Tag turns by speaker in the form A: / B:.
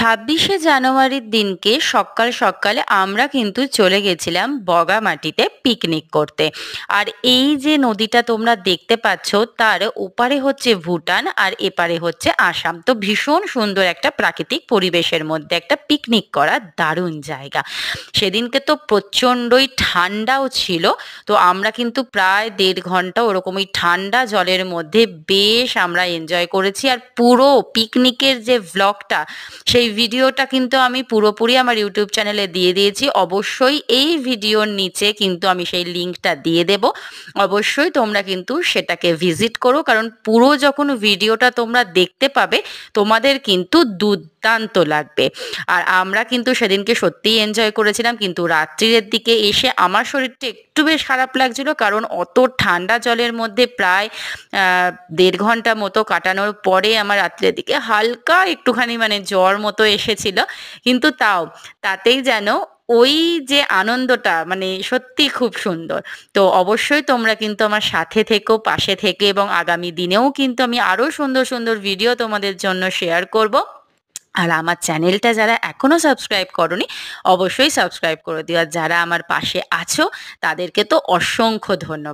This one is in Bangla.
A: 26শে জানুয়ারির দিনকে সকাল সকালে আমরা কিন্তু চলে গেছিলাম বগামাটিতে পিকনিক করতে। আর এই যে নদীটা তোমরা দেখতে পাচ্ছ, তার ওপারে হচ্ছে ভুটান আর এপারে হচ্ছে আসাম। তো ভীষণ সুন্দর একটা প্রাকৃতিক পরিবেশের মধ্যে একটা পিকনিক করার দারুণ জায়গা। সেদিনকে তো প্রচণ্ডই ঠান্ডাও ছিল। তো আমরা কিন্তু প্রায় 1.5 ঘন্টা ওরকম ওই ঠান্ডা জলের মধ্যে বেশ আমরা এনজয় করেছি। আর পুরো পিকনিকের যে ভ্লগটা, সেই ভিডিওটা কিন্তু আমি পুরোপুরি আমার ইউটিউব চ্যানেলে দিয়ে দিয়েছি। অবশ্যই এই ভিডিওর নিচে কিন্তু আমি সেই লিঙ্কটা দিয়ে দেব। অবশ্যই তোমরা কিন্তু সেটাকে ভিজিট করো, কারণ পুরো যখন ভিডিওটা তোমরা দেখতে পাবে তোমাদের কিন্তু দুর্দান্ত লাগবে। আর আমরা কিন্তু সেদিনকে সত্যিই এনজয় করেছিলাম, কিন্তু রাত্রির দিকে এসে আমার শরীরটা একটু বেশ খারাপ লাগছিল, কারণ অত ঠান্ডা জলের মধ্যে প্রায় 1.5 ঘন্টা মতো কাটানোর পরে আমার রাত্রের দিকে হালকা একটুখানি মানে জ্বর মতো এসেছিল। কিন্তু তাতেই যেন ওই যে আনন্দটা মানে সত্যি খুব সুন্দর। তো অবশ্যই তোমরা কিন্তু আমার সাথে থেকো, পাশে থেকে, এবং আগামী দিনেও কিন্তু আমি আরো সুন্দর সুন্দর ভিডিও তোমাদের জন্য শেয়ার করব। আর আমার চ্যানেলটা যারা এখনো সাবস্ক্রাইব করোনি, অবশ্যই সাবস্ক্রাইব করে দিও। আর যারা আমার পাশে আছো তাদেরকে তো অসংখ্য ধন্যবাদ।